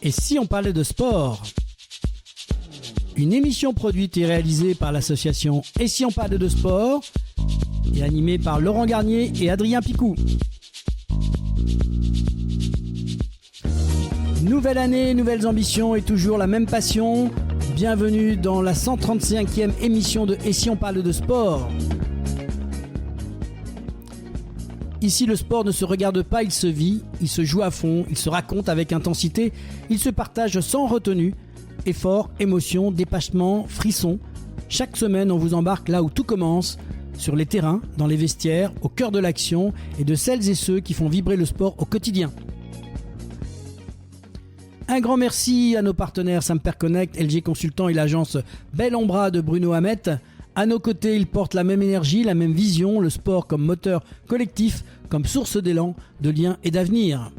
Et si on parlait de sport? Une émission produite et réalisée par l'association Et si on parlait de sport et animée par Laurent Garnier et Adrien Picou. Nouvelle année, nouvelles ambitions et toujours la même passion. Bienvenue dans la 135e émission de Et si on parle de sport? Ici, le sport ne se regarde pas, il se vit, il se joue à fond, il se raconte avec intensité, il se partage sans retenue. Effort, émotion, détachement, frisson. Chaque semaine, on vous embarque là où tout commence, sur les terrains, dans les vestiaires, au cœur de l'action et de celles et ceux qui font vibrer le sport au quotidien. Un grand merci à nos partenaires Samper Connect, LG Consultant et l'agence Bellombra de Bruno Hamet. À nos côtés, ils portent la même énergie, la même vision, le sport comme moteur collectif, comme source d'élan, de liens et d'avenir.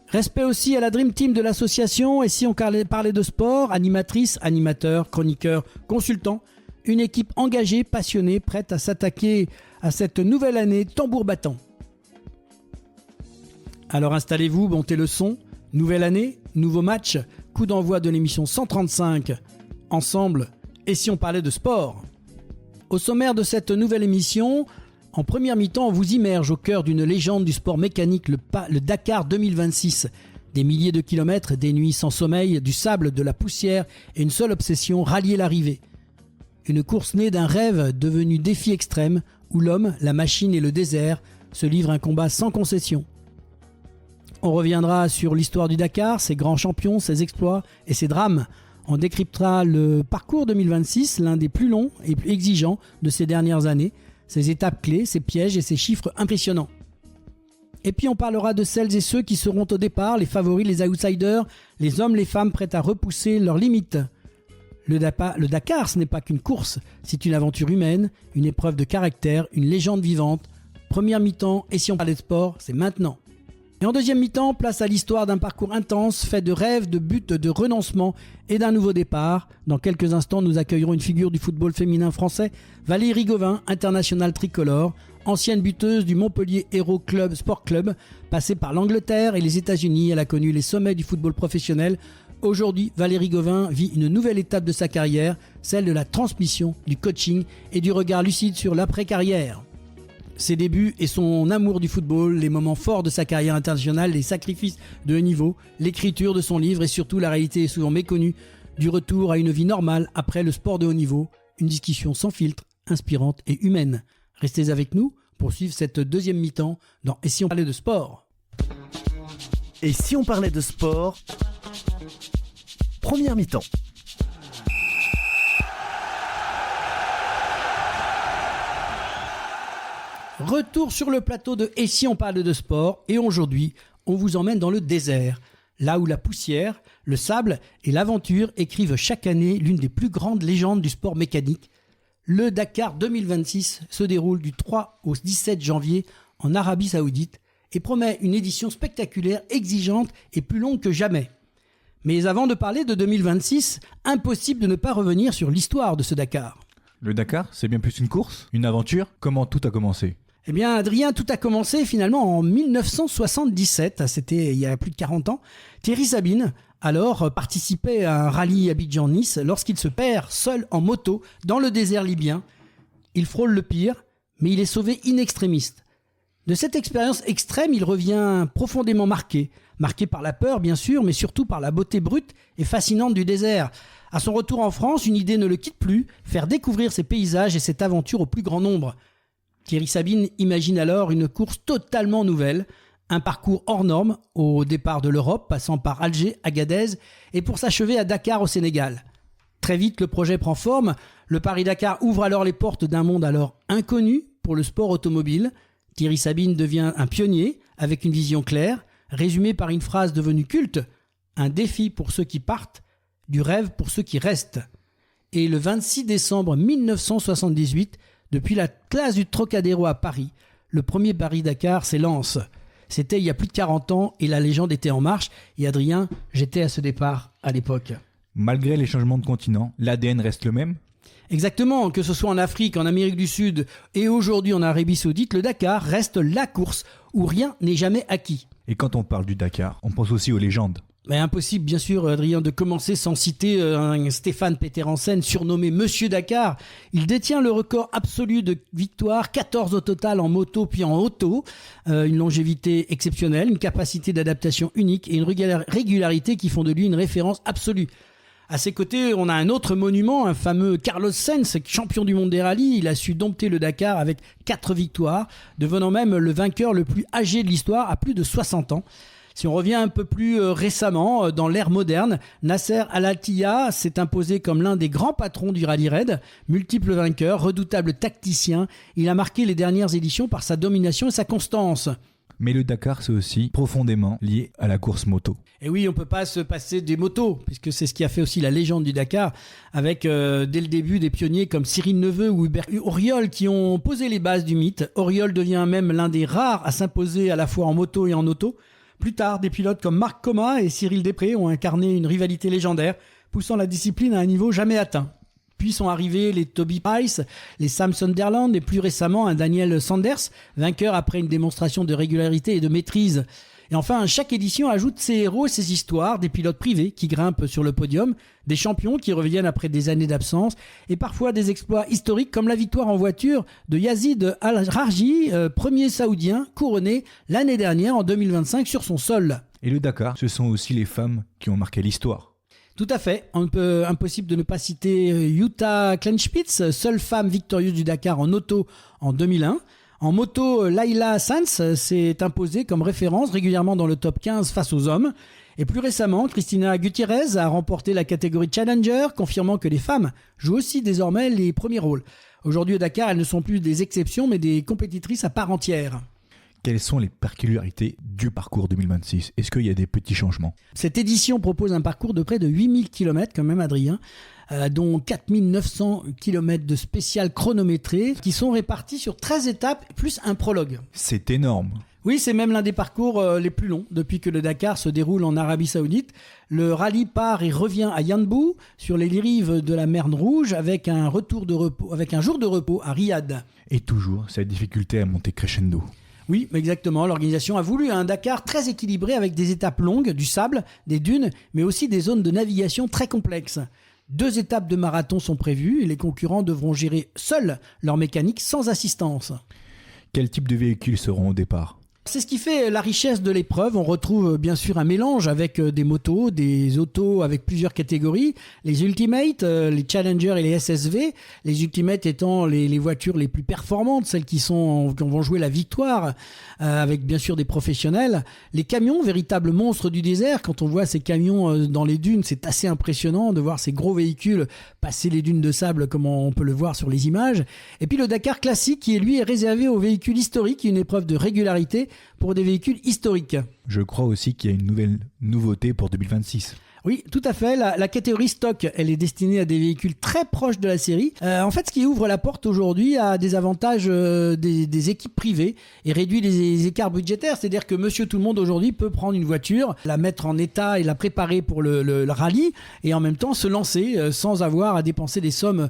Respect aussi à la Dream Team de l'association, et si on parlait de sport, animatrice, animateur, chroniqueur, consultant, une équipe engagée, passionnée, prête à s'attaquer à cette nouvelle année tambour battant. Alors installez-vous, montez le son, nouvelle année, nouveau match, coup d'envoi de l'émission 135, ensemble, et si on parlait de sport? Au sommaire de cette nouvelle émission, en première mi-temps, on vous immerge au cœur d'une légende du sport mécanique, le Dakar 2026. Des milliers de kilomètres, des nuits sans sommeil, du sable, de la poussière et une seule obsession, rallier l'arrivée. Une course née d'un rêve devenu défi extrême où l'homme, la machine et le désert se livrent un combat sans concession. On reviendra sur l'histoire du Dakar, ses grands champions, ses exploits et ses drames. On décryptera le parcours 2026, l'un des plus longs et plus exigeants de ces dernières années, ses étapes clés, ses pièges et ses chiffres impressionnants. Et puis on parlera de celles et ceux qui seront au départ, les favoris, les outsiders, les hommes, les femmes prêts à repousser leurs limites. Le Dakar, ce n'est pas qu'une course, c'est une aventure humaine, une épreuve de caractère, une légende vivante. Première mi-temps, et si on parlait de sport, c'est maintenant. Et en deuxième mi-temps, place à l'histoire d'un parcours intense, fait de rêves, de buts, de renoncements et d'un nouveau départ. Dans quelques instants, nous accueillerons une figure du football féminin français, Valérie Gauvin, internationale tricolore, ancienne buteuse du Montpellier Hero Club Sport Club, passée par l'Angleterre et les États-Unis. Elle a connu les sommets du football professionnel. Aujourd'hui, Valérie Gauvin vit une nouvelle étape de sa carrière, celle de la transmission, du coaching et du regard lucide sur l'après-carrière. Ses débuts et son amour du football, les moments forts de sa carrière internationale, les sacrifices de haut niveau, l'écriture de son livre et surtout la réalité souvent méconnue du retour à une vie normale après le sport de haut niveau. Une discussion sans filtre, inspirante et humaine. Restez avec nous pour suivre cette deuxième mi-temps dans Et si on parlait de sport? Et si on parlait de sport? Première mi-temps. Retour sur le plateau de Et si on parle de sport, et aujourd'hui, on vous emmène dans le désert, là où la poussière, le sable et l'aventure écrivent chaque année l'une des plus grandes légendes du sport mécanique. Le Dakar 2026 se déroule du 3 au 17 janvier en Arabie Saoudite et promet une édition spectaculaire, exigeante et plus longue que jamais. Mais avant de parler de 2026, impossible de ne pas revenir sur l'histoire de ce Dakar. Le Dakar, c'est bien plus une course, une aventure. Comment tout a commencé? Eh bien, Adrien, tout a commencé finalement en 1977, c'était il y a plus de 40 ans. Thierry Sabine, alors, participait à un rallye Abidjan-Nice lorsqu'il se perd seul en moto dans le désert libyen. Il frôle le pire, mais il est sauvé in extremis. De cette expérience extrême, il revient profondément marqué par la peur bien sûr, mais surtout par la beauté brute et fascinante du désert. À son retour en France, une idée ne le quitte plus, faire découvrir ces paysages et cette aventure au plus grand nombre. Thierry Sabine imagine alors une course totalement nouvelle, un parcours hors norme au départ de l'Europe, passant par Alger, Agadez et pour s'achever à Dakar au Sénégal. Très vite, le projet prend forme. Le Paris-Dakar ouvre alors les portes d'un monde alors inconnu pour le sport automobile. Thierry Sabine devient un pionnier avec une vision claire, résumée par une phrase devenue culte, un défi pour ceux qui partent, du rêve pour ceux qui restent. Et le 26 décembre 1978, depuis la classe du Trocadéro à Paris, le premier Paris-Dakar s'élance. C'était il y a plus de 40 ans et la légende était en marche. Et Adrien, j'étais à ce départ à l'époque. Malgré les changements de continent, l'ADN reste le même? Exactement, que ce soit en Afrique, en Amérique du Sud et aujourd'hui en Arabie Saoudite, le Dakar reste la course où rien n'est jamais acquis. Et quand on parle du Dakar, on pense aussi aux légendes. Mais impossible, bien sûr, Adrien, de commencer sans citer un Stéphane Peterhansen, surnommé Monsieur Dakar. Il détient le record absolu de victoires, 14 au total en moto puis en auto. Une longévité exceptionnelle, une capacité d'adaptation unique et une régularité qui font de lui une référence absolue. À ses côtés, on a un autre monument, un fameux Carlos Sainz, champion du monde des rallyes. Il a su dompter le Dakar avec 4 victoires, devenant même le vainqueur le plus âgé de l'histoire à plus de 60 ans. Si on revient un peu plus récemment, dans l'ère moderne, Nasser Al-Attiyah s'est imposé comme l'un des grands patrons du rallye raid, multiple vainqueur, redoutable tacticien. Il a marqué les dernières éditions par sa domination et sa constance. Mais le Dakar, c'est aussi profondément lié à la course moto. Et oui, on ne peut pas se passer des motos, puisque c'est ce qui a fait aussi la légende du Dakar, avec dès le début des pionniers comme Cyril Neveu ou Hubert Auriol qui ont posé les bases du mythe. Auriol devient même l'un des rares à s'imposer à la fois en moto et en auto. Plus tard, des pilotes comme Marc Coma et Cyril Després ont incarné une rivalité légendaire, poussant la discipline à un niveau jamais atteint. Puis sont arrivés les Toby Price, les Sam Sunderland et plus récemment un Daniel Sanders, vainqueur après une démonstration de régularité et de maîtrise. Et enfin, chaque édition ajoute ses héros et ses histoires, des pilotes privés qui grimpent sur le podium, des champions qui reviennent après des années d'absence, et parfois des exploits historiques comme la victoire en voiture de Yazid Al-Rarji, premier saoudien couronné l'année dernière en 2025 sur son sol. Et le Dakar, ce sont aussi les femmes qui ont marqué l'histoire. Tout à fait. Impossible de ne pas citer Jutta Kleinspitz, seule femme victorieuse du Dakar en auto en 2001. En moto, Laila Sanz s'est imposée comme référence régulièrement dans le top 15 face aux hommes. Et plus récemment, Cristina Gutiérrez a remporté la catégorie Challenger, confirmant que les femmes jouent aussi désormais les premiers rôles. Aujourd'hui au Dakar, elles ne sont plus des exceptions, mais des compétitrices à part entière. Quelles sont les particularités du parcours 2026 ? Est-ce qu'il y a des petits changements ? Cette édition propose un parcours de près de 8000 km, quand même Adrien, dont 4900 km de spécial chronométré, qui sont répartis sur 13 étapes, plus un prologue. C'est énorme. Oui, c'est même l'un des parcours les plus longs depuis que le Dakar se déroule en Arabie Saoudite. Le rallye part et revient à Yanbu, sur les rives de la mer Rouge, avec un jour de repos à Riyad. Et toujours cette difficulté à monter crescendo. Oui, exactement. L'organisation a voulu un Dakar très équilibré avec des étapes longues, du sable, des dunes, mais aussi des zones de navigation très complexes. 2 étapes de marathon sont prévues et les concurrents devront gérer seuls leur mécanique sans assistance. Quel type de véhicules seront au départ ? C'est ce qui fait la richesse de l'épreuve. On retrouve bien sûr un mélange avec des motos, des autos avec plusieurs catégories. Les Ultimate, les Challenger et les SSV. Les Ultimate étant les voitures les plus performantes, celles qui vont jouer la victoire, avec bien sûr des professionnels. Les camions, véritables monstres du désert. Quand on voit ces camions dans les dunes, c'est assez impressionnant de voir ces gros véhicules passer les dunes de sable comme on peut le voir sur les images. Et puis le Dakar classique qui lui est réservé aux véhicules historiques, une épreuve de régularité pour des véhicules historiques. Je crois aussi qu'il y a une nouvelle nouveauté pour 2026. Oui, tout à fait. La catégorie stock, elle est destinée à des véhicules très proches de la série. En fait, ce qui ouvre la porte aujourd'hui à des avantages des équipes privées et réduit les écarts budgétaires. C'est-à-dire que monsieur tout le monde aujourd'hui peut prendre une voiture, la mettre en état et la préparer pour le rallye et en même temps se lancer sans avoir à dépenser des sommes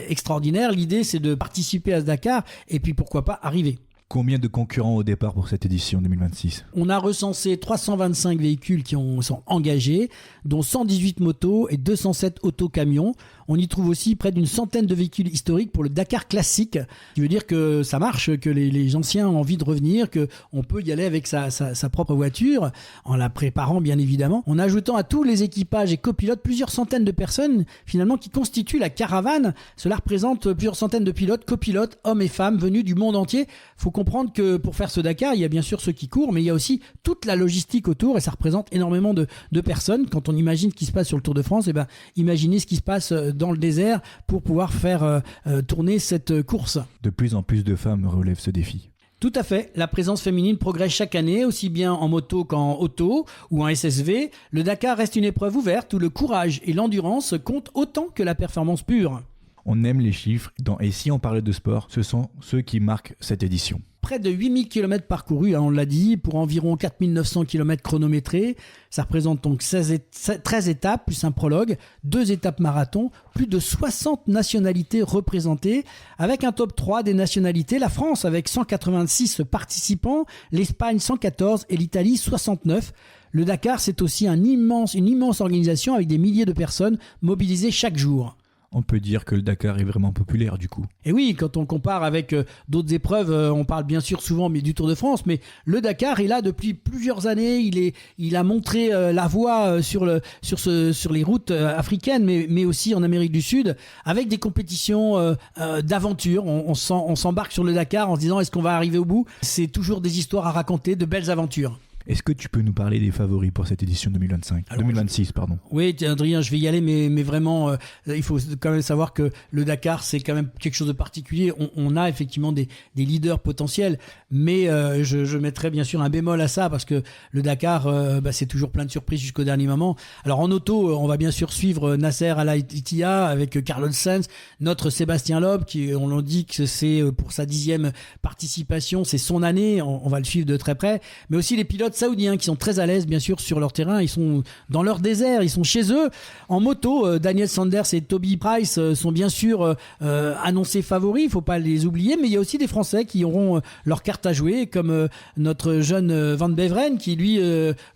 extraordinaires. L'idée, c'est de participer à ce Dakar et puis pourquoi pas arriver. Combien de concurrents au départ pour cette édition 2026 ? On a recensé 325 véhicules qui sont engagés, dont 118 motos et 207 autocamions. On y trouve aussi près d'une centaine de véhicules historiques pour le Dakar classique, qui veut dire que ça marche, que les anciens ont envie de revenir, qu'on peut y aller avec sa propre voiture, en la préparant bien évidemment, en ajoutant à tous les équipages et copilotes plusieurs centaines de personnes finalement qui constituent la caravane. Cela représente plusieurs centaines de pilotes, copilotes, hommes et femmes venus du monde entier. Il faut comprendre que pour faire ce Dakar, il y a bien sûr ceux qui courent, mais il y a aussi toute la logistique autour et ça représente énormément de personnes. Quand on imagine ce qui se passe sur le Tour de France, imaginez ce qui se passe dans le désert pour pouvoir faire tourner cette course. De plus en plus de femmes relèvent ce défi. Tout à fait. La présence féminine progresse chaque année, aussi bien en moto qu'en auto ou en SSV. Le Dakar reste une épreuve ouverte où le courage et l'endurance comptent autant que la performance pure. On aime les chiffres, et si on parlait de sport, ce sont ceux qui marquent cette édition. Près de 8000 km parcourus, on l'a dit, pour environ 4900 km chronométrés. Ça représente donc 13 étapes, plus un prologue, 2 étapes marathon, plus de 60 nationalités représentées, avec un top 3 des nationalités. La France avec 186 participants, l'Espagne 114 et l'Italie 69. Le Dakar, c'est aussi une immense organisation avec des milliers de personnes mobilisées chaque jour. On peut dire que le Dakar est vraiment populaire du coup. Et oui, quand on compare avec d'autres épreuves, on parle bien sûr souvent du Tour de France, mais le Dakar est là depuis plusieurs années. Il a montré la voie sur les routes africaines, mais aussi en Amérique du Sud, avec des compétitions d'aventure. On s'embarque sur le Dakar en se disant est-ce qu'on va arriver au bout ? C'est toujours des histoires à raconter, de belles aventures. Est-ce que tu peux nous parler des favoris pour cette édition 2026 pardon. Oui, Adrien, je vais y aller, mais vraiment, il faut quand même savoir que le Dakar, c'est quand même quelque chose de particulier. On a effectivement des leaders potentiels, mais je mettrai bien sûr un bémol à ça, parce que le Dakar, c'est toujours plein de surprises jusqu'au dernier moment. Alors en auto, on va bien sûr suivre Nasser Al-Attiyah avec Carlos Sainz, notre Sébastien Loeb, qui, on l'a dit que c'est pour sa 10e participation, c'est son année, on va le suivre de très près, mais aussi les pilotes saoudiens qui sont très à l'aise bien sûr sur leur terrain, ils sont dans leur désert, ils sont chez eux. En moto, Daniel Sanders et Toby Price sont bien sûr annoncés favoris, il faut pas les oublier, mais il y a aussi des Français qui auront leur carte à jouer, comme notre jeune Van Beveren qui lui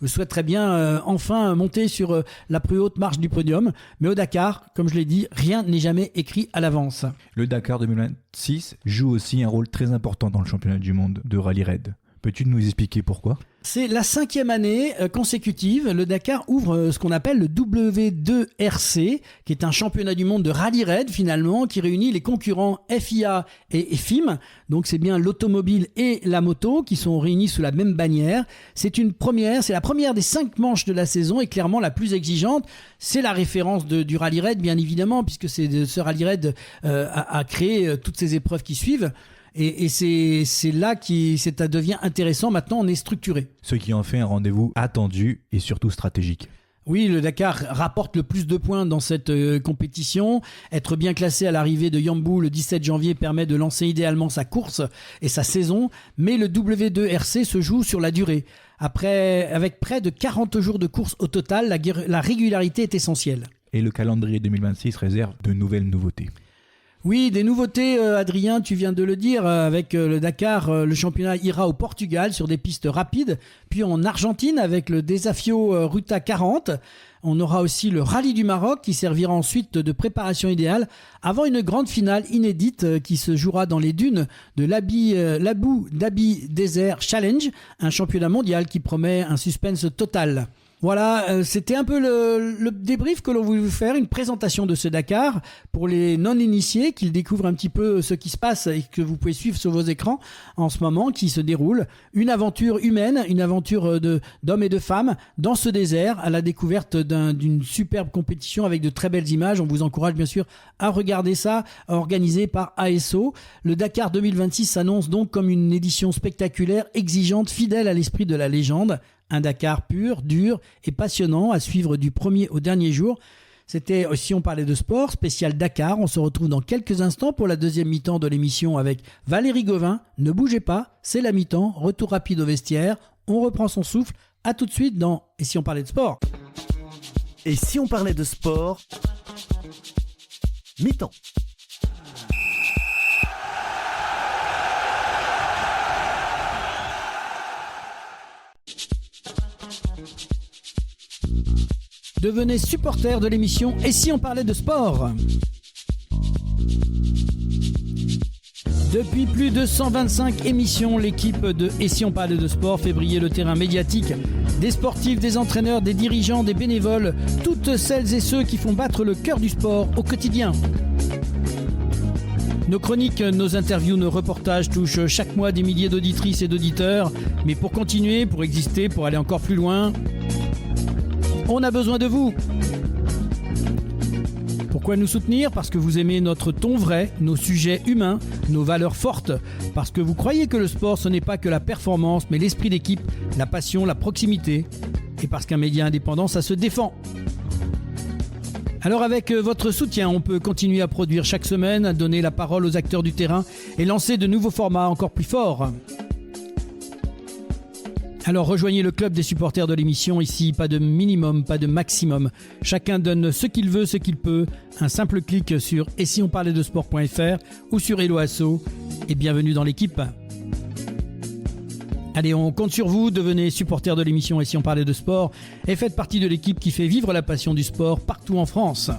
souhaite très bien enfin monter sur la plus haute marche du podium. Mais au Dakar, comme je l'ai dit, rien n'est jamais écrit à l'avance. Le Dakar 2026 joue aussi un rôle très important dans le championnat du monde de rallye raid. Peux-tu nous expliquer pourquoi ? C'est la 5e année consécutive. Le Dakar ouvre ce qu'on appelle le W2RC, qui est un championnat du monde de rallye raid finalement, qui réunit les concurrents FIA et FIM. Donc c'est bien l'automobile et la moto qui sont réunis sous la même bannière. C'est la première des 5 manches de la saison et clairement la plus exigeante. C'est la référence du rallye raid bien évidemment, puisque ce rallye raid a créé toutes ces épreuves qui suivent. Et c'est là que ça devient intéressant. Maintenant, on est structuré. Ce qui en fait un rendez-vous attendu et surtout stratégique. Oui, le Dakar rapporte le plus de points dans cette compétition. Être bien classé à l'arrivée de Yambou le 17 janvier permet de lancer idéalement sa course et sa saison. Mais le W2RC se joue sur la durée. Avec près de 40 jours de course au total, la régularité est essentielle. Et le calendrier 2026 réserve de nouvelles nouveautés. Oui, des nouveautés, Adrien, tu viens de le dire, avec le Dakar, le championnat ira au Portugal sur des pistes rapides, puis en Argentine avec le Desafio Ruta 40. On aura aussi le Rallye du Maroc qui servira ensuite de préparation idéale avant une grande finale inédite qui se jouera dans les dunes de l'Abu Dhabi Desert Challenge, un championnat mondial qui promet un suspense total. Voilà, c'était un peu le débrief que l'on voulait vous faire, une présentation de ce Dakar pour les non-initiés, qu'ils découvrent un petit peu ce qui se passe et que vous pouvez suivre sur vos écrans en ce moment, qui se déroule. Une aventure humaine, une aventure d'hommes et de femmes dans ce désert, à la découverte d'une superbe compétition avec de très belles images. On vous encourage bien sûr à regarder ça, organisé par ASO. Le Dakar 2026 s'annonce donc comme une édition spectaculaire, exigeante, fidèle à l'esprit de la légende. Un Dakar pur, dur et passionnant à suivre du premier au dernier jour. C'était, si on parlait de sport, spécial Dakar. On se retrouve dans quelques instants pour la deuxième mi-temps de l'émission avec Valérie Gauvin. Ne bougez pas, c'est la mi-temps. Retour rapide au vestiaire. On reprend son souffle. À tout de suite dans Et si on parlait de sport ? Et si on parlait de sport ? Mi-temps. Devenez supporter de l'émission Et si on parlait de sport ? Depuis plus de 125 émissions, l'équipe de Et si on parlait de sport fait briller le terrain médiatique des sportifs, des entraîneurs, des dirigeants, des bénévoles, toutes celles et ceux qui font battre le cœur du sport au quotidien. Nos chroniques, nos interviews, nos reportages touchent chaque mois des milliers d'auditrices et d'auditeurs. Mais pour continuer, pour exister, pour aller encore plus loin, on a besoin de vous. Pourquoi nous soutenir ? Parce que vous aimez notre ton vrai, nos sujets humains, nos valeurs fortes. Parce que vous croyez que le sport, ce n'est pas que la performance, mais l'esprit d'équipe, la passion, la proximité. Et parce qu'un média indépendant, ça se défend. Alors avec votre soutien, on peut continuer à produire chaque semaine, à donner la parole aux acteurs du terrain et lancer de nouveaux formats encore plus forts. Alors rejoignez le club des supporters de l'émission. Ici, pas de minimum, pas de maximum. Chacun donne ce qu'il veut, ce qu'il peut. Un simple clic sur et si on parlait de sport.fr ou sur Hello Asso. Et bienvenue dans l'équipe. Allez, on compte sur vous. Devenez supporter de l'émission et si on parlait de sport. Et faites partie de l'équipe qui fait vivre la passion du sport partout en France.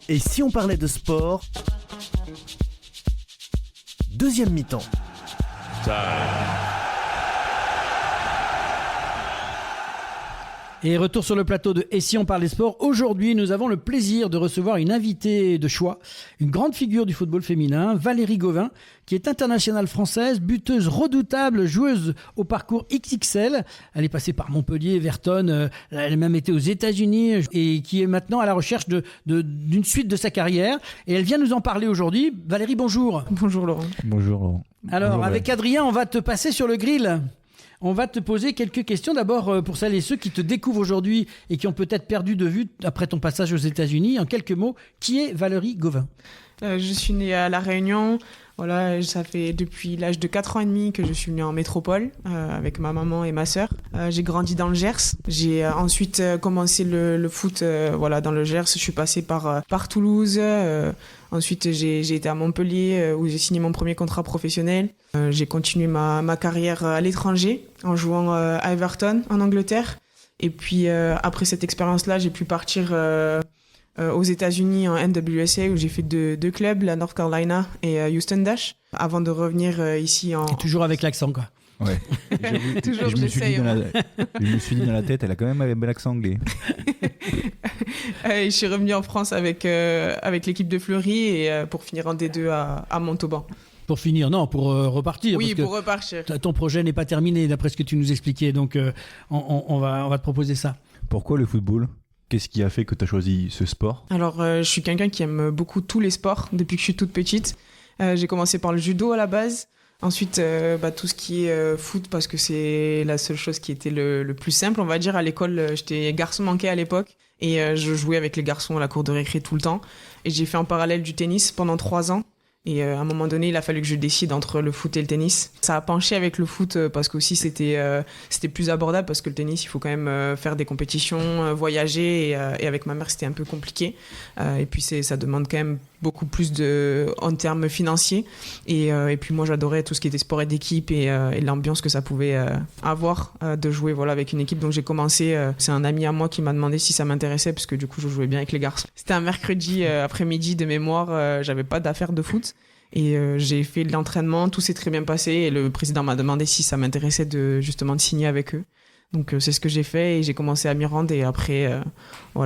Et si on parlait de sport? Deuxième mi-temps. Et retour sur le plateau de Et si on parlait sport. Aujourd'hui, nous avons le plaisir de recevoir une invitée de choix, une grande figure du football féminin, Valérie Gauvin, qui est internationale française, buteuse redoutable, joueuse au parcours XXL. Elle est passée par Montpellier, Everton, elle a même été aux États-Unis et qui est maintenant à la recherche d'une suite de sa carrière. Et elle vient nous en parler aujourd'hui. Valérie, bonjour. Bonjour Laurent. Bonjour Laurent. Alors, Bonjour, avec Adrien, on va te passer sur le grill. On va te poser quelques questions. D'abord, pour celles et ceux qui te découvrent aujourd'hui et qui ont peut-être perdu de vue après ton passage aux États-Unis, en quelques mots, qui est Valérie Gauvin? Je suis née à La Réunion. Voilà, ça fait depuis l'âge de 4 ans et demi que je suis venue en métropole avec ma maman et ma sœur. J'ai grandi dans le Gers. J'ai ensuite commencé le foot dans le Gers. Je suis passée par Toulouse. Ensuite, j'ai été à Montpellier où j'ai signé mon premier contrat professionnel. J'ai continué ma carrière à l'étranger en jouant à Everton en Angleterre. Et puis après cette expérience-là, j'ai pu partir aux États-Unis en NWSA où j'ai fait deux clubs, la North Carolina et Houston Dash, avant de revenir ici en... Et toujours avec l'accent, quoi. Ouais. Toujours, je me suis dit dans la tête, elle a quand même un bel accent anglais. Je suis revenue en France avec l'équipe de Fleury et pour finir en D2 à Montauban. Pour finir, non, pour repartir. Oui, parce pour repartir. Ton projet n'est pas terminé, d'après ce que tu nous expliquais, donc on va te proposer ça. Pourquoi le football ? Qu'est-ce qui a fait que tu as choisi ce sport ? Alors, je suis quelqu'un qui aime beaucoup tous les sports depuis que je suis toute petite. J'ai commencé par le judo à la base. Ensuite, tout ce qui est foot, parce que c'est la seule chose qui était le plus simple, on va dire. À l'école, j'étais garçon manqué à l'époque. Et je jouais avec les garçons à la cour de récré tout le temps. Et j'ai fait en parallèle du tennis pendant 3 ans. Et à un moment donné, il a fallu que je décide entre le foot et le tennis. Ça a penché avec le foot parce qu'aussi c'était plus abordable parce que le tennis, il faut quand même faire des compétitions, voyager et avec ma mère, c'était un peu compliqué. Et puis ça demande quand même beaucoup plus en termes financiers. Et puis moi, j'adorais tout ce qui était sport et d'équipe et l'ambiance que ça pouvait avoir de jouer avec une équipe. Donc j'ai commencé, c'est un ami à moi qui m'a demandé si ça m'intéressait parce que du coup, je jouais bien avec les garçons. C'était un mercredi après-midi de mémoire, j'avais pas d'affaires de foot. Et j'ai fait de l'entraînement, tout s'est très bien passé et le président m'a demandé si ça m'intéressait de signer avec eux. Donc c'est ce que j'ai fait et j'ai commencé à m'y rendre et après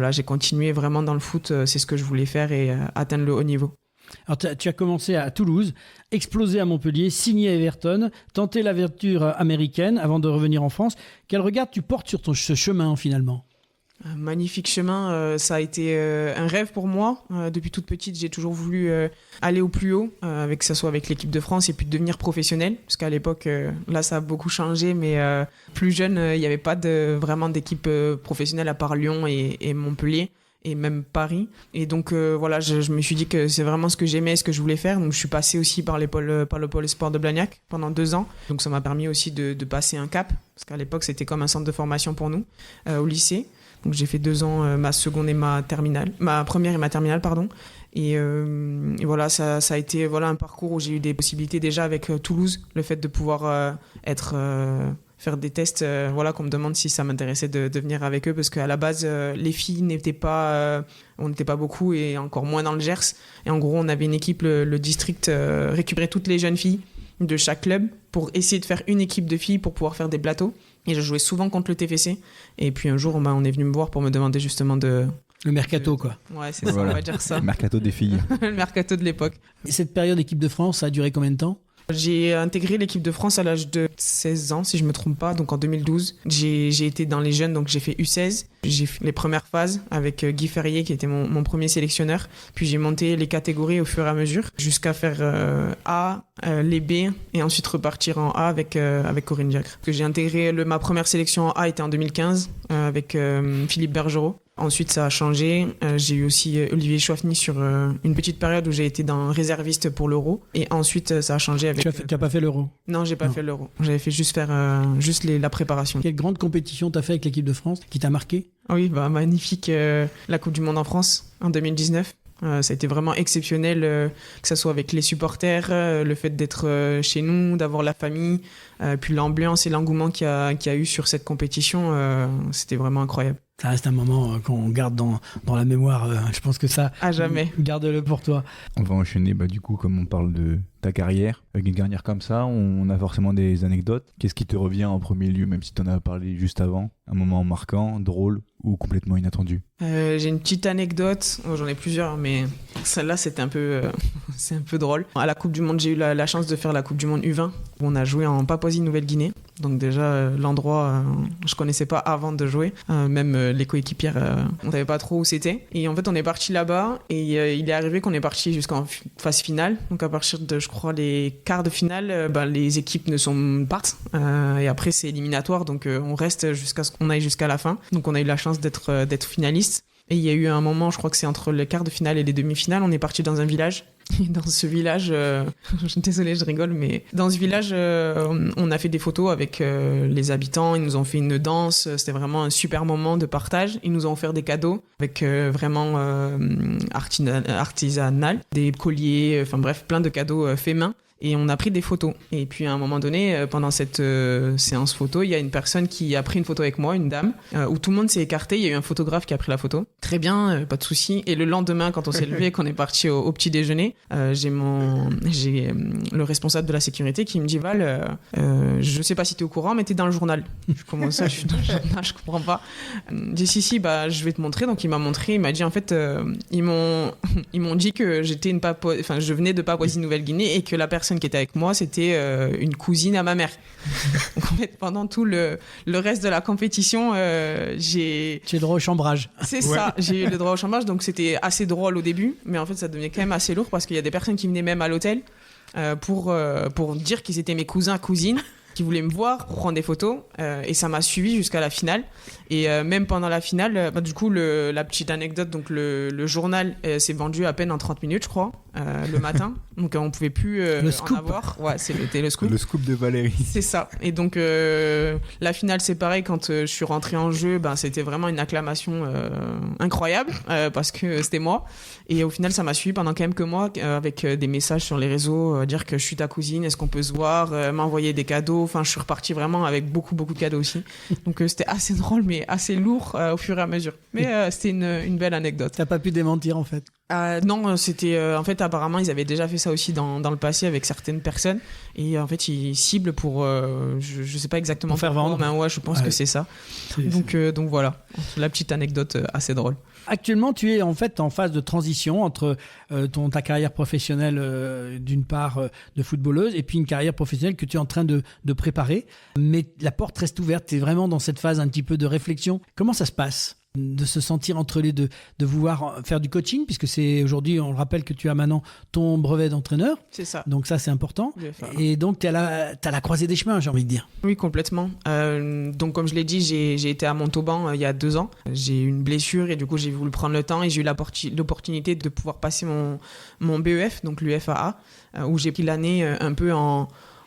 j'ai continué vraiment dans le foot, c'est ce que je voulais faire et atteindre le haut niveau. Alors tu as commencé à Toulouse, explosé à Montpellier, signé à Everton, tenté l'aventure américaine avant de revenir en France. Quel regard tu portes sur ce chemin finalement ? Un magnifique chemin, ça a été un rêve pour moi. Depuis toute petite, j'ai toujours voulu aller au plus haut, que ce soit avec l'équipe de France et puis devenir professionnel. Parce qu'à l'époque, là, ça a beaucoup changé, mais plus jeune, il n'y avait pas vraiment d'équipe professionnelle à part Lyon et Montpellier et même Paris. Et donc, je me suis dit que c'est vraiment ce que j'aimais, ce que je voulais faire. Donc, je suis passé aussi par le pôle sport de Blagnac pendant 2 ans. Donc, ça m'a permis aussi de passer un cap. Parce qu'à l'époque, c'était comme un centre de formation pour nous, au lycée. Donc j'ai fait 2 ans, ma seconde et ma première et ma terminale, pardon. Et voilà, ça a été un parcours où j'ai eu des possibilités déjà avec Toulouse, le fait de pouvoir faire des tests, qu'on me demande si ça m'intéressait de venir avec eux, parce qu'à la base, les filles on n'était pas beaucoup et encore moins dans le Gers. Et en gros, on avait une équipe, le district récupérait toutes les jeunes filles de chaque club pour essayer de faire une équipe de filles pour pouvoir faire des plateaux. Et je jouais souvent contre le TFC. Et puis un jour, on est venu me voir pour me demander justement de... Le mercato, quoi. Ouais, c'est ça, on va dire ça. Le mercato des filles. Le mercato de l'époque. Et cette période équipe de France, ça a duré combien de temps ? J'ai intégré l'équipe de France à l'âge de 16 ans, si je me trompe pas, donc en 2012. J'ai été dans les jeunes, donc j'ai fait U16. J'ai fait les premières phases avec Guy Ferrier, qui était mon premier sélectionneur. Puis j'ai monté les catégories au fur et à mesure, jusqu'à faire A, les B, et ensuite repartir en A avec Corinne Diacre. J'ai intégré ma première sélection en A était en 2015 avec Philippe Bergerot. Ensuite, ça a changé. J'ai eu aussi Olivier Chouafny sur une petite période où j'ai été dans réserviste pour l'Euro. Et ensuite, ça a changé avec... Tu n'as pas fait l'Euro? Non, j'ai pas fait l'Euro. J'avais fait juste la préparation. Quelle grande compétition t'as fait avec l'équipe de France qui t'a marqué? Oui, magnifique. La Coupe du Monde en France en 2019. Ça a été vraiment exceptionnel, que ça soit avec les supporters, le fait d'être chez nous, d'avoir la famille, puis l'ambiance et l'engouement qu'il y a eu sur cette compétition, c'était vraiment incroyable. Ça reste un moment qu'on garde dans la mémoire. Je pense que ça... À jamais. Garde-le pour toi. On va enchaîner, du coup, comme on parle de ta carrière. Avec une carrière comme ça, on a forcément des anecdotes. Qu'est-ce qui te revient en premier lieu, même si tu en as parlé juste avant? Un moment marquant, drôle ou complètement inattendu? J'ai une petite anecdote. J'en ai plusieurs, mais celle-là, c'était c'est un peu drôle. À la Coupe du Monde, j'ai eu la chance de faire la Coupe du Monde U20, où on a joué en Papouasie-Nouvelle-Guinée. Donc déjà, l'endroit, je connaissais pas avant de jouer. Même les coéquipières, on savait pas trop où c'était. Et en fait, on est parti là-bas et il est arrivé qu'on est parti jusqu'en phase finale. Donc à partir de, je crois, les quarts de finale, les équipes partent. Et après, c'est éliminatoire. Donc on reste jusqu'à ce qu'on aille jusqu'à la fin. Donc on a eu la chance d'être finaliste. Et il y a eu un moment, je crois que c'est entre les quarts de finale et les demi-finales, on est parti dans un village. Et dans ce village, désolée, je rigole, mais dans ce village, on a fait des photos avec les habitants. Ils nous ont fait une danse. C'était vraiment un super moment de partage. Ils nous ont offert des cadeaux avec vraiment artisanal, des colliers, enfin bref, plein de cadeaux faits main. Et on a pris des photos. Et puis à un moment donné, pendant cette séance photo, il y a une personne qui a pris une photo avec moi, une dame, où tout le monde s'est écarté. Il y a eu un photographe qui a pris la photo. Très bien, pas de souci. Et le lendemain, quand on s'est levé et qu'on est parti au petit déjeuner, j'ai le responsable de la sécurité qui me dit: Val, je sais pas si t'es au courant, mais t'es dans le journal. Comment ça, je suis dans le journal, je comprends pas. Il dit si, je vais te montrer. Donc il m'a montré, il m'a dit en fait, ils m'ont dit que je venais de Papouasie-Nouvelle-Guinée et que la personne qui était avec moi, c'était une cousine à ma mère. Donc en fait, pendant tout le reste de la compétition, j'ai le droit au chambrage. C'est ça, j'ai eu le droit au chambrage, donc c'était assez drôle au début, mais en fait ça devenait quand même assez lourd parce qu'il y a des personnes qui venaient même à l'hôtel pour dire qu'ils étaient mes cousins, cousines, qui voulaient me voir, prendre des photos, et ça m'a suivi jusqu'à la finale. Et même pendant la finale, du coup, la petite anecdote, donc le journal s'est vendu à peine en 30 minutes, je crois, le matin. Donc on pouvait plus en avoir. Ouais, c'était le scoop. Le scoop de Valérie. C'est ça. Et donc la finale, c'est pareil. Quand je suis rentrée en jeu, c'était vraiment une acclamation incroyable parce que c'était moi. Et au final, ça m'a suivi pendant quand même que moi, avec des messages sur les réseaux, dire que je suis ta cousine, est-ce qu'on peut se voir, m'envoyer des cadeaux. Enfin, je suis repartie vraiment avec beaucoup de cadeaux aussi. Donc c'était assez drôle, mais assez lourd au fur et à mesure. Mais c'était une belle anecdote. T'as pas pu démentir en fait? Non, c'était en fait apparemment ils avaient déjà fait ça aussi dans le passé avec certaines personnes et en fait ils ciblent pour je sais pas exactement pour faire vendre. Mais ouais, je pense que c'est ça. Donc voilà, la petite anecdote assez drôle. Actuellement, tu es en fait en phase de transition entre ta carrière professionnelle d'une part de footballeuse et puis une carrière professionnelle que tu es en train de préparer. Mais la porte reste ouverte. Tu es vraiment dans cette phase un petit peu de réflexion. Comment ça se passe de se sentir entre les deux, de vouloir faire du coaching, puisque c'est aujourd'hui, on le rappelle que tu as maintenant ton brevet d'entraîneur. C'est ça. Donc ça, c'est important. Et donc, tu as la croisée des chemins, j'ai envie de dire. Oui, complètement. Donc, comme je l'ai dit, j'ai été à Montauban il y a 2 ans. J'ai eu une blessure et du coup, j'ai voulu prendre le temps et j'ai eu l'opportunité de pouvoir passer mon BEF, donc l'UFAA, où j'ai pris l'année un peu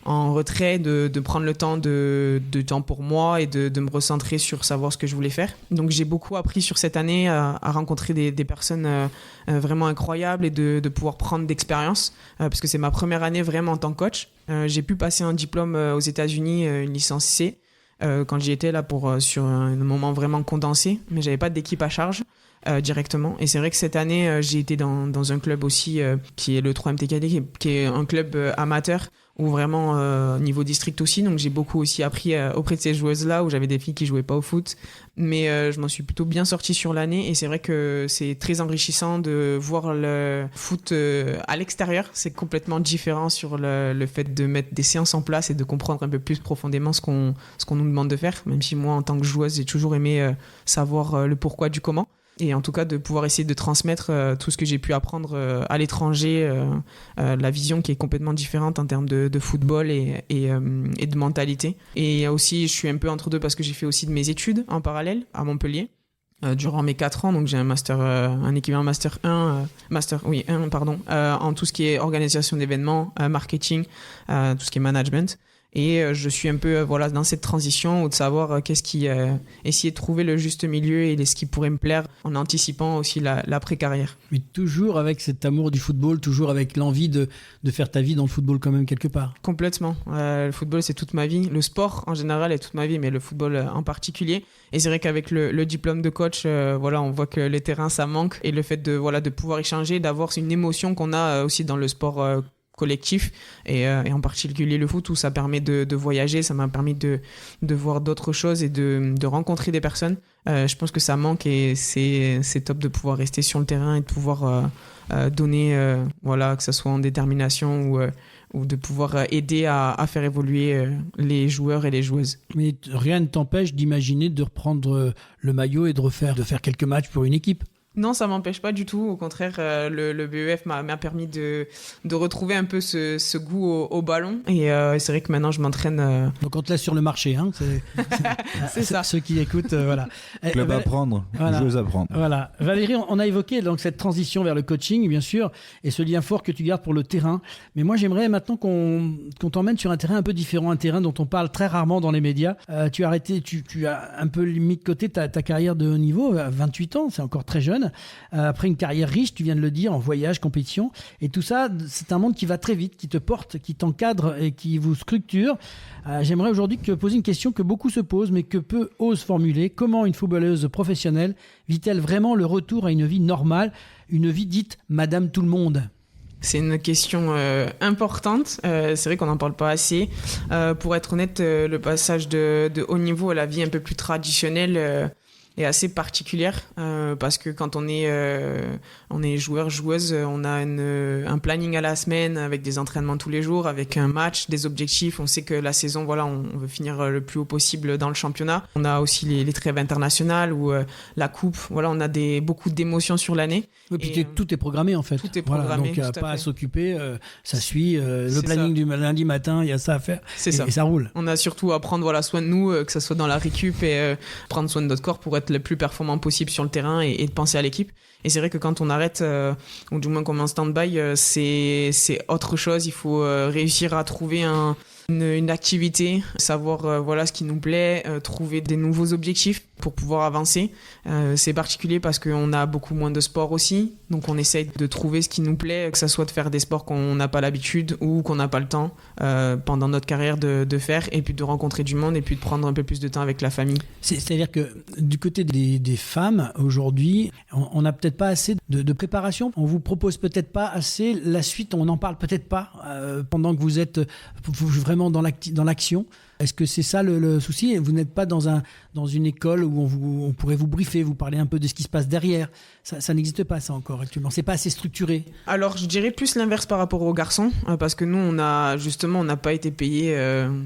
en retrait, de prendre le temps de temps pour moi et de me recentrer sur savoir ce que je voulais faire. Donc j'ai beaucoup appris sur cette année à rencontrer des personnes vraiment incroyables et de pouvoir prendre d'expérience parce que c'est ma première année vraiment en tant que coach. J'ai pu passer un diplôme aux États-Unis, une licence C, quand j'y étais là sur un moment vraiment condensé, mais j'avais pas d'équipe à charge. Directement. Et c'est vrai que cette année, j'ai été dans un club aussi qui est le 3MTKD, qui est un club amateur ou vraiment niveau district aussi. Donc j'ai beaucoup aussi appris auprès de ces joueuses-là, où j'avais des filles qui jouaient pas au foot. Mais je m'en suis plutôt bien sortie sur l'année, et c'est vrai que c'est très enrichissant de voir le foot à l'extérieur. C'est complètement différent sur le fait de mettre des séances en place et de comprendre un peu plus profondément ce qu'on nous demande de faire, même si moi en tant que joueuse j'ai toujours aimé savoir le pourquoi du comment. Et en tout cas de pouvoir essayer de transmettre tout ce que j'ai pu apprendre à l'étranger, la vision qui est complètement différente en termes de football et de mentalité. Et aussi je suis un peu entre deux parce que j'ai fait aussi de mes études en parallèle à Montpellier durant mes 4 ans. Donc j'ai un master, un équivalent master 1, en tout ce qui est organisation d'événements, marketing, tout ce qui est management. Et je suis un peu dans cette transition de savoir essayer de trouver le juste milieu et ce qui pourrait me plaire en anticipant aussi l'après-carrière. Mais toujours avec cet amour du football, toujours avec l'envie de faire ta vie dans le football quand même quelque part. Complètement. Le football, c'est toute ma vie. Le sport en général est toute ma vie, mais le football en particulier. Et c'est vrai qu'avec le diplôme de coach, on voit que les terrains, ça manque. Et le fait de pouvoir échanger, d'avoir une émotion qu'on a aussi dans le sport collectif et en particulier le foot, où ça permet de voyager, ça m'a permis de voir d'autres choses et de rencontrer des personnes. Je pense que ça manque, et c'est top de pouvoir rester sur le terrain et de pouvoir donner, que ce soit en détermination ou de pouvoir aider à faire évoluer les joueurs et les joueuses. Mais rien ne t'empêche d'imaginer de reprendre le maillot et de faire quelques matchs pour une équipe. Non, ça m'empêche pas du tout. Au contraire, le BEF m'a permis de retrouver un peu ce goût au ballon. Et c'est vrai que maintenant, je m'entraîne. Donc, on te laisse sur le marché. Hein, c'est ça. Ceux qui écoutent, voilà. Club à prendre, joueuse à prendre. Voilà. Valérie, on a évoqué donc cette transition vers le coaching, bien sûr, et ce lien fort que tu gardes pour le terrain. Mais moi, j'aimerais maintenant qu'on t'emmène sur un terrain un peu différent, un terrain dont on parle très rarement dans les médias. Tu as un peu mis de côté ta carrière de haut niveau, à 28 ans, c'est encore très jeune. Après une carrière riche, tu viens de le dire, en voyage, compétition, et tout ça, c'est un monde qui va très vite, qui te porte, qui t'encadre et qui vous structure. J'aimerais aujourd'hui poser une question que beaucoup se posent, mais que peu osent formuler. Comment une footballeuse professionnelle vit-elle vraiment le retour à une vie normale, une vie dite Madame Tout-le-Monde ? C'est une question importante. C'est vrai qu'on n'en parle pas assez. Pour être honnête, le passage de haut niveau à la vie un peu plus traditionnelle est assez particulière, parce que quand on est joueur, joueuse, on a un planning à la semaine avec des entraînements tous les jours, avec un match, des objectifs. On sait que la saison, on veut finir le plus haut possible dans le championnat. On a aussi les trêves internationales ou la coupe. On a beaucoup d'émotions sur l'année. Et puis tout est programmé en fait. Tout est programmé. Donc pas à s'occuper, ça suit. Le planning du lundi matin, il y a ça à faire. C'est ça. Et ça roule. On a surtout à prendre soin de nous, que ce soit dans la récup et prendre soin de notre corps pour être le plus performant possible sur le terrain et de penser à l'équipe. Et c'est vrai que quand on arrête, ou du moins qu'on met en stand-by, c'est autre chose. Il faut réussir à trouver une activité, savoir ce qui nous plaît, trouver des nouveaux objectifs pour pouvoir avancer. C'est particulier parce qu'on a beaucoup moins de sport aussi, donc on essaye de trouver ce qui nous plaît, que ça soit de faire des sports qu'on n'a pas l'habitude ou qu'on n'a pas le temps pendant notre carrière de faire, et puis de rencontrer du monde et puis de prendre un peu plus de temps avec la famille. C'est-à-dire que du côté des femmes aujourd'hui, on n'a peut-être pas assez de préparation, on vous propose peut-être pas assez la suite, on n'en parle peut-être pas pendant que vous êtes vraiment dans l'action. Est-ce que c'est ça le souci ? Vous n'êtes pas dans une école où on pourrait vous briefer, vous parler un peu de ce qui se passe derrière. Ça n'existe pas, ça, encore actuellement. C'est pas assez structuré. Alors, je dirais plus l'inverse par rapport aux garçons, parce que nous, on n'a pas été payés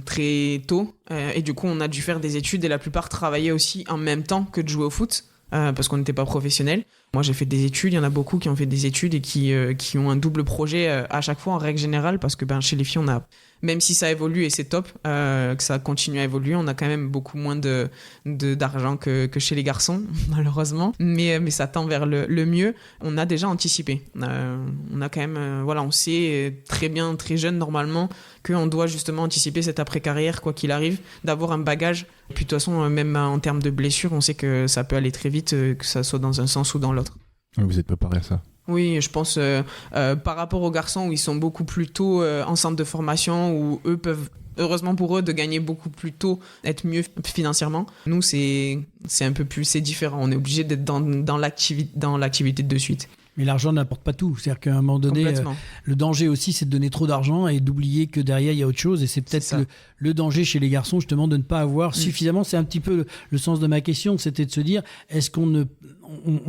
très tôt, et du coup, on a dû faire des études, et la plupart travaillaient aussi en même temps que de jouer au foot. Parce qu'on n'était pas professionnels. Moi, j'ai fait des études, il y en a beaucoup qui ont fait des études et qui ont un double projet à chaque fois en règle générale, parce que chez les filles, même si ça évolue et c'est top, que ça continue à évoluer, on a quand même beaucoup moins d'argent que chez les garçons, malheureusement. Mais ça tend vers le mieux. On a déjà anticipé. On a quand même, on sait très bien, très jeune normalement, qu'on doit justement anticiper cette après-carrière, quoi qu'il arrive, d'avoir un bagage. Puis de toute façon, même en termes de blessures, on sait que ça peut aller très vite, que ça soit dans un sens ou dans l'autre. Vous êtes préparé à ça ? Oui, je pense par rapport aux garçons où ils sont beaucoup plus tôt en centre de formation, où eux peuvent, heureusement pour eux, de gagner beaucoup plus tôt, être mieux financièrement. Nous, c'est un peu plus, c'est différent. On est obligé d'être dans l'activité de suite. Mais l'argent n'apporte pas tout. C'est-à-dire qu'à un moment donné, le danger aussi, c'est de donner trop d'argent et d'oublier que derrière, il y a autre chose. Et c'est peut-être le danger chez les garçons, justement, de ne pas avoir suffisamment. C'est un petit peu le sens de ma question. C'était de se dire, est-ce qu'on ne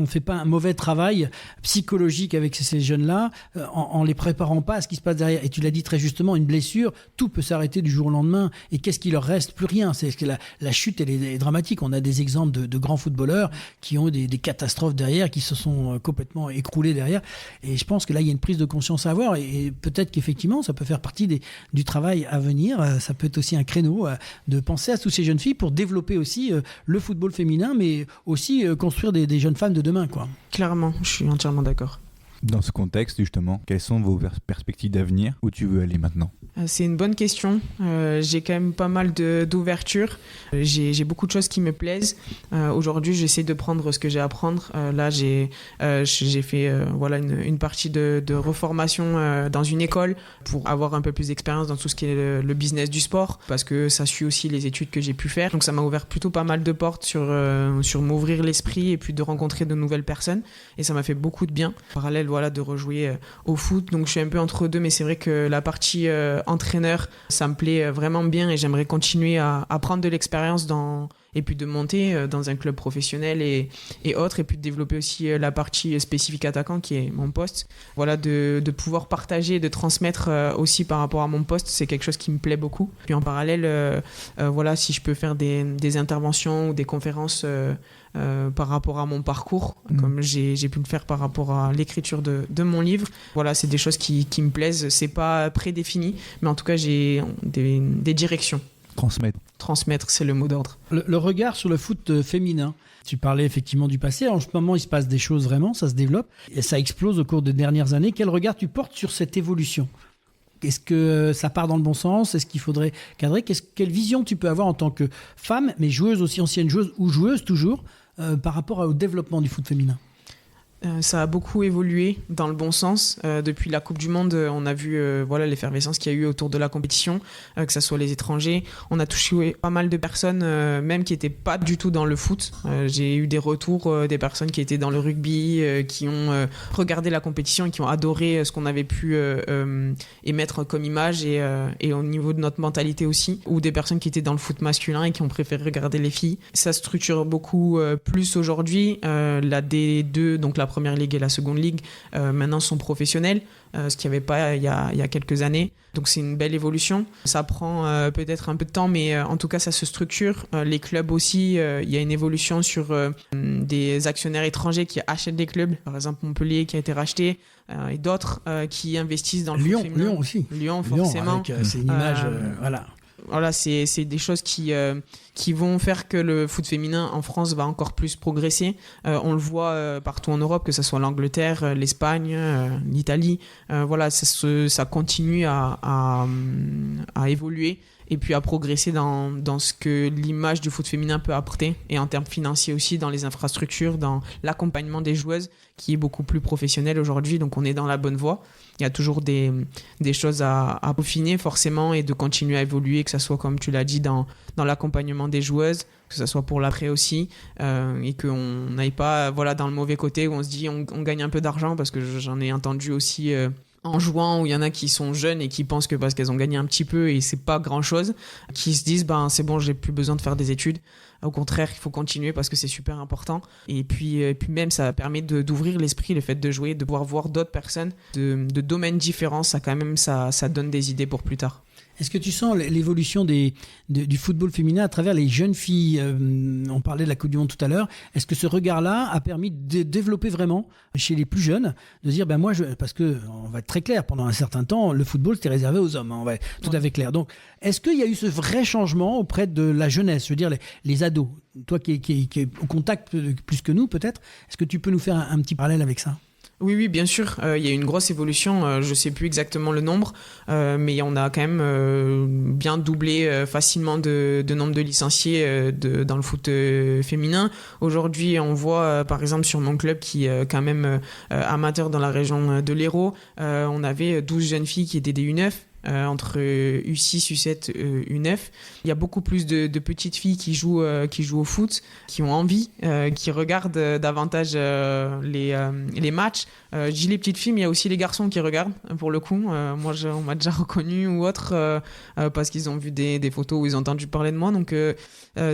fait pas un mauvais travail psychologique avec ces jeunes-là en les préparant pas à ce qui se passe derrière. Et tu l'as dit très justement, une blessure, tout peut s'arrêter du jour au lendemain. Et qu'est-ce qui leur reste? Plus rien. C'est que la chute, elle est dramatique. On a des exemples de grands footballeurs qui ont des catastrophes derrière, qui se sont complètement écroulés derrière. Et je pense que là, il y a une prise de conscience à avoir. Et peut-être qu'effectivement, ça peut faire partie du travail à venir. Ça peut être aussi un créneau de penser à toutes ces jeunes filles pour développer aussi le football féminin, mais aussi construire des jeunes femmes de demain, quoi. Clairement, je suis entièrement d'accord. Dans ce contexte, justement, quelles sont vos perspectives d'avenir? Où tu veux aller maintenant? C'est une bonne question. J'ai quand même pas mal d'ouverture. J'ai beaucoup de choses qui me plaisent. Aujourd'hui, j'essaie de prendre ce que j'ai à prendre. Là, j'ai fait une partie de reformation dans une école pour avoir un peu plus d'expérience dans tout ce qui est le business du sport, parce que ça suit aussi les études que j'ai pu faire. Donc ça m'a ouvert plutôt pas mal de portes sur m'ouvrir l'esprit et puis de rencontrer de nouvelles personnes. Et ça m'a fait beaucoup de bien. En parallèle, de rejouer au foot. Donc je suis un peu entre deux, mais c'est vrai que la partie entraîneur, ça me plaît vraiment bien et j'aimerais continuer à prendre de l'expérience et puis de monter dans un club professionnel et autres, et puis de développer aussi la partie spécifique attaquant qui est mon poste. Voilà, de pouvoir partager, de transmettre aussi par rapport à mon poste, c'est quelque chose qui me plaît beaucoup. Puis en parallèle, si je peux faire des interventions ou des conférences par rapport à mon parcours, comme j'ai pu le faire par rapport à l'écriture de mon livre. Voilà, c'est des choses qui me plaisent. C'est pas prédéfini, mais en tout cas, j'ai des directions. Transmettre, c'est le mot d'ordre. Le regard sur le foot féminin. Tu parlais effectivement du passé. En ce moment, il se passe des choses vraiment, ça se développe et ça explose au cours des dernières années. Quel regard tu portes sur cette évolution ? Est-ce que ça part dans le bon sens ? Est-ce qu'il faudrait cadrer ? Quelle vision tu peux avoir en tant que femme, mais joueuse aussi, ancienne joueuse ou joueuse toujours, par rapport au développement du foot féminin ? Ça a beaucoup évolué dans le bon sens. Depuis la Coupe du Monde, on a vu l'effervescence qu'il y a eu autour de la compétition, que ce soit les étrangers. On a touché pas mal de personnes, même qui n'étaient pas du tout dans le foot. J'ai eu des retours des personnes qui étaient dans le rugby, qui ont regardé la compétition et qui ont adoré ce qu'on avait pu émettre comme image et au niveau de notre mentalité aussi. Ou des personnes qui étaient dans le foot masculin et qui ont préféré regarder les filles. Ça structure beaucoup plus aujourd'hui. La D2, donc la première ligue et la seconde ligue maintenant sont professionnels, ce qu'il n'y avait pas il y a quelques années. Donc c'est une belle évolution. Ça prend peut-être un peu de temps, mais en tout cas ça se structure. Les clubs aussi, il y a une évolution sur des actionnaires étrangers qui achètent des clubs, par exemple Montpellier qui a été racheté, et d'autres qui investissent dans le foot féminin. Lyon aussi. Lyon forcément. C'est une image, voilà. Voilà, c'est des choses qui vont faire que le foot féminin en France va encore plus progresser. On le voit partout en Europe, que ce soit l'Angleterre, l'Espagne, l'Italie. Ça continue à évoluer et puis à progresser dans ce que l'image du foot féminin peut apporter, et en termes financiers aussi, dans les infrastructures, dans l'accompagnement des joueuses qui est beaucoup plus professionnel aujourd'hui. Donc on est dans la bonne voie. Il y a toujours des choses à peaufiner forcément, et de continuer à évoluer, que ce soit, comme tu l'as dit, dans l'accompagnement des joueuses, que ce soit pour l'après aussi, et qu'on n'aille pas dans le mauvais côté où on se dit on gagne un peu d'argent, parce que j'en ai entendu aussi en jouant, où il y en a qui sont jeunes et qui pensent que parce qu'elles ont gagné un petit peu et c'est pas grand chose, qui se disent c'est bon, j'ai plus besoin de faire des études. Au contraire, il faut continuer parce que c'est super important. Et puis même, ça permet d'ouvrir l'esprit, le fait de jouer, de pouvoir voir d'autres personnes de domaines différents. Ça donne des idées pour plus tard. Est-ce que tu sens l'évolution du football féminin à travers les jeunes filles ? On parlait de la Coupe du Monde tout à l'heure. Est-ce que ce regard-là a permis de développer vraiment chez les plus jeunes, de dire parce que on va être très clair, pendant un certain temps, le football c'était réservé aux hommes, on va être tout à fait clair. Donc, est-ce qu'il y a eu ce vrai changement auprès de la jeunesse, je veux dire les ados, toi qui est au contact plus que nous peut-être, est-ce que tu peux nous faire un petit parallèle avec ça ? Oui, bien sûr. Il y a eu une grosse évolution. Je ne sais plus exactement le nombre, mais on a quand même bien doublé facilement de nombre de licenciés dans le foot féminin. Aujourd'hui, on voit, par exemple, sur mon club qui est quand même amateur dans la région de l'Hérault, on avait 12 jeunes filles qui étaient des U9. entre U6, U7, U9. Il y a beaucoup plus de petites filles qui jouent au foot, qui ont envie, qui regardent davantage les matchs. Je dis les petites filles, mais il y a aussi les garçons qui regardent, pour le coup. Moi, on m'a déjà reconnu ou autre, parce qu'ils ont vu des photos où ils ont entendu parler de moi. Donc,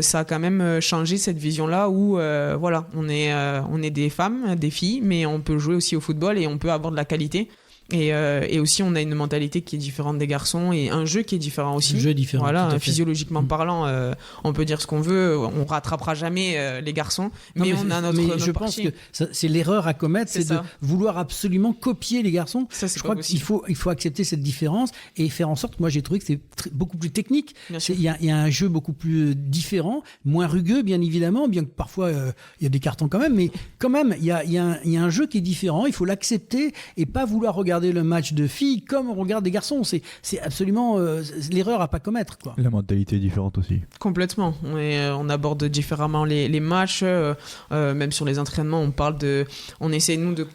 ça a quand même changé cette vision-là où, voilà, on est des femmes, des filles, mais on peut jouer aussi au football et on peut avoir de la qualité. Et aussi, on a une mentalité qui est différente des garçons et un jeu qui est différent aussi. Un jeu différent. Voilà, physiologiquement parlant, on peut dire ce qu'on veut, on rattrapera jamais les garçons, mais on a notre je pense que c'est l'erreur à commettre, c'est de vouloir absolument copier les garçons. Ça, je crois qu'il faut accepter cette différence et faire en sorte. Moi, j'ai trouvé que c'est beaucoup plus technique. Il y a un jeu beaucoup plus différent, moins rugueux, bien évidemment, bien que parfois il y a des cartons quand même, mais quand même, il y a un jeu qui est différent. Il faut l'accepter et pas vouloir regarder le match de filles comme on regarde des garçons. C'est absolument l'erreur à pas commettre, quoi. La mentalité est différente aussi. Complètement. On aborde différemment les matchs. Même sur les entraînements, on essaie nous de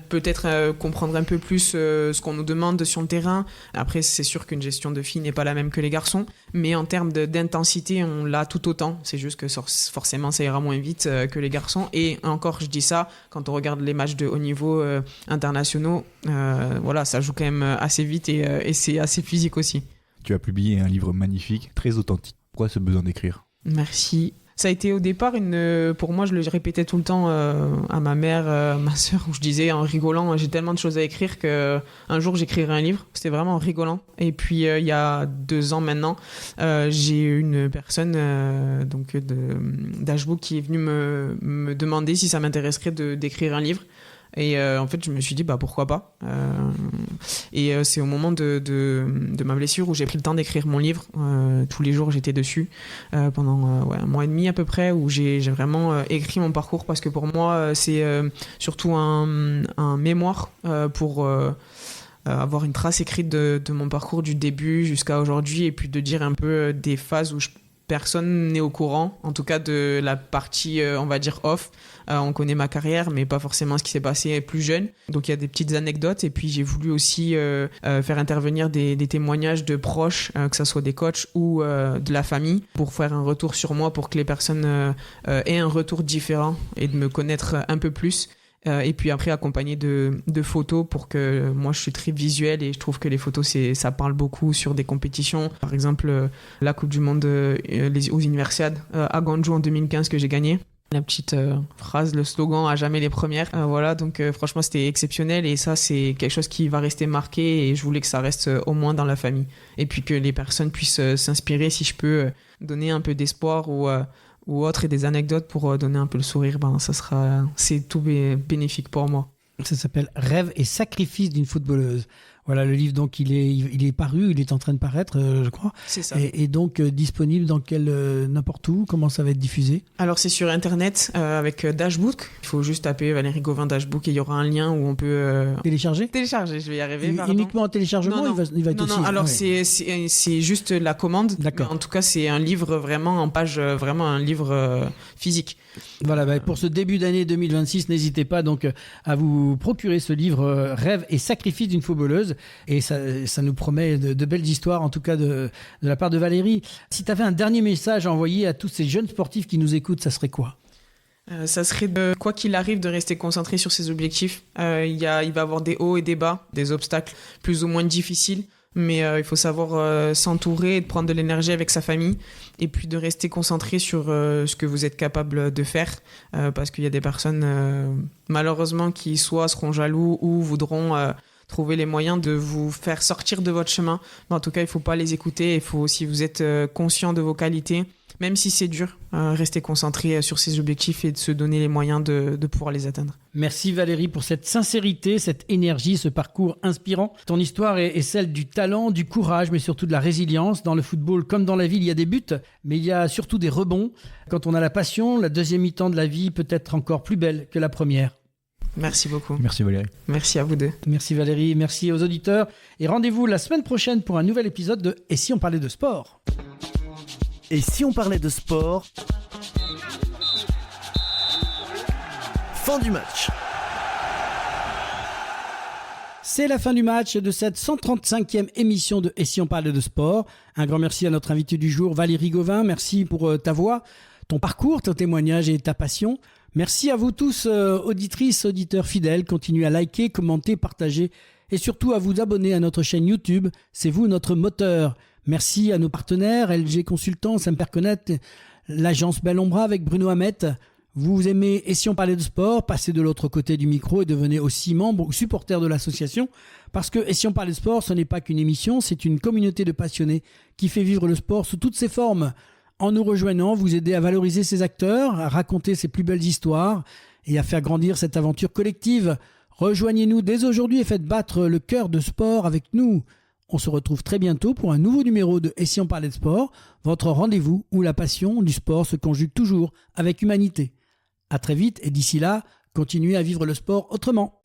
peut-être comprendre un peu plus ce qu'on nous demande sur le terrain. Après, c'est sûr qu'une gestion de filles n'est pas la même que les garçons, mais en termes d'intensité, on l'a tout autant. C'est juste que forcément, ça ira moins vite que les garçons. Et encore, je dis ça, quand on regarde les matchs de haut niveau internationaux, voilà, ça joue quand même assez vite et c'est assez physique aussi. Tu as publié un livre magnifique, très authentique. Pourquoi ce besoin d'écrire ? Merci. Ça a été au départ pour moi, je le répétais tout le temps à ma mère, ma sœur, où je disais en rigolant, j'ai tellement de choses à écrire qu'un jour j'écrirai un livre. C'était vraiment en rigolant. Et puis il y a 2 ans maintenant, j'ai eu une personne donc d'Ashbook qui est venue me demander si ça m'intéresserait d'écrire un livre. Et en fait, je me suis dit, pourquoi pas. Et c'est au moment de ma blessure où j'ai pris le temps d'écrire mon livre. Tous les jours, j'étais dessus pendant 1 mois et demi à peu près, où j'ai vraiment écrit mon parcours, parce que pour moi, c'est surtout un mémoire pour avoir une trace écrite de mon parcours du début jusqu'à aujourd'hui, et puis de dire un peu des phases où personne n'est au courant, en tout cas de la partie, on va dire, off. On connaît ma carrière, mais pas forcément ce qui s'est passé plus jeune. Donc il y a des petites anecdotes, et puis j'ai voulu aussi faire intervenir des témoignages de proches, que ce soit des coachs ou de la famille, pour faire un retour sur moi, pour que les personnes aient un retour différent et de me connaître un peu plus. Et puis après accompagné de photos, pour que moi je suis très visuel et je trouve que les photos ça parle beaucoup sur des compétitions. Par exemple la Coupe du Monde aux Universiades à Gwangju en 2015 que j'ai gagné. La petite phrase, le slogan, à jamais les premières. Voilà, donc franchement c'était exceptionnel, et ça c'est quelque chose qui va rester marqué, et je voulais que ça reste au moins dans la famille. Et puis que les personnes puissent s'inspirer, si je peux donner un peu d'espoir ou autre, et des anecdotes pour donner un peu le sourire, c'est tout bénéfique pour moi. Ça s'appelle Rêve et sacrifice d'une footballeuse. Voilà, le livre, donc il est paru, il est en train de paraître, je crois. C'est ça. Et donc disponible dans n'importe où. Comment ça va être diffusé ? Alors c'est sur internet avec Dashbook. Il faut juste taper Valérie Gauvin Dashbook et il y aura un lien où on peut télécharger. Je vais y arriver. Uniquement en téléchargement. Non. Il va être aussi. Non. Alors ouais. c'est juste la commande. D'accord. En tout cas, c'est un livre vraiment en page, vraiment un livre physique. Voilà, pour ce début d'année 2026, n'hésitez pas donc à vous procurer ce livre Rêve et sacrifice d'une footballeuse, et ça nous promet de belles histoires, en tout cas de la part de Valérie. Si tu avais un dernier message à envoyer à tous ces jeunes sportifs qui nous écoutent, ça serait quoi ? Ça serait quoi qu'il arrive, de rester concentré sur ses objectifs. Il va y avoir des hauts et des bas, des obstacles plus ou moins difficiles. Mais il faut savoir s'entourer et de prendre de l'énergie avec sa famille, et puis de rester concentré sur ce que vous êtes capable de faire, parce qu'il y a des personnes malheureusement qui soit seront jaloux ou voudront trouver les moyens de vous faire sortir de votre chemin. Mais en tout cas, il ne faut pas les écouter. Il faut, si vous êtes conscient de vos qualités, même si c'est dur, rester concentré sur ses objectifs et de se donner les moyens de pouvoir les atteindre. Merci Valérie pour cette sincérité, cette énergie, ce parcours inspirant. Ton histoire est celle du talent, du courage, mais surtout de la résilience. Dans le football comme dans la vie, il y a des buts, mais il y a surtout des rebonds. Quand on a la passion, la deuxième mi-temps de la vie peut être encore plus belle que la première. Merci beaucoup. Merci Valérie. Merci à vous deux. Merci Valérie, merci aux auditeurs. Et rendez-vous la semaine prochaine pour un nouvel épisode de Et si on parlait de sport ? Et si on parlait de sport ? Fin du match. C'est la fin du match de cette 135e émission de Et si on parlait de sport. Un grand merci à notre invité du jour, Valérie Gauvin. Merci pour ta voix, ton parcours, ton témoignage et ta passion. Merci à vous tous, auditrices, auditeurs fidèles. Continuez à liker, commenter, partager et surtout à vous abonner à notre chaîne YouTube. C'est vous notre moteur. Merci à nos partenaires, LG Consultants, Semperconnect, l'agence Bellombra avec Bruno Hamet. Vous aimez Et si on parlait de sport, passez de l'autre côté du micro et devenez aussi membre ou supporter de l'association. Parce que Et si on parlait de sport, ce n'est pas qu'une émission, c'est une communauté de passionnés qui fait vivre le sport sous toutes ses formes. En nous rejoignant, vous aidez à valoriser ses acteurs, à raconter ses plus belles histoires et à faire grandir cette aventure collective. Rejoignez-nous dès aujourd'hui et faites battre le cœur de sport avec nous. On se retrouve très bientôt pour un nouveau numéro de Et si on parlait de sport, votre rendez-vous où la passion du sport se conjugue toujours avec humanité. À très vite et d'ici là, continuez à vivre le sport autrement.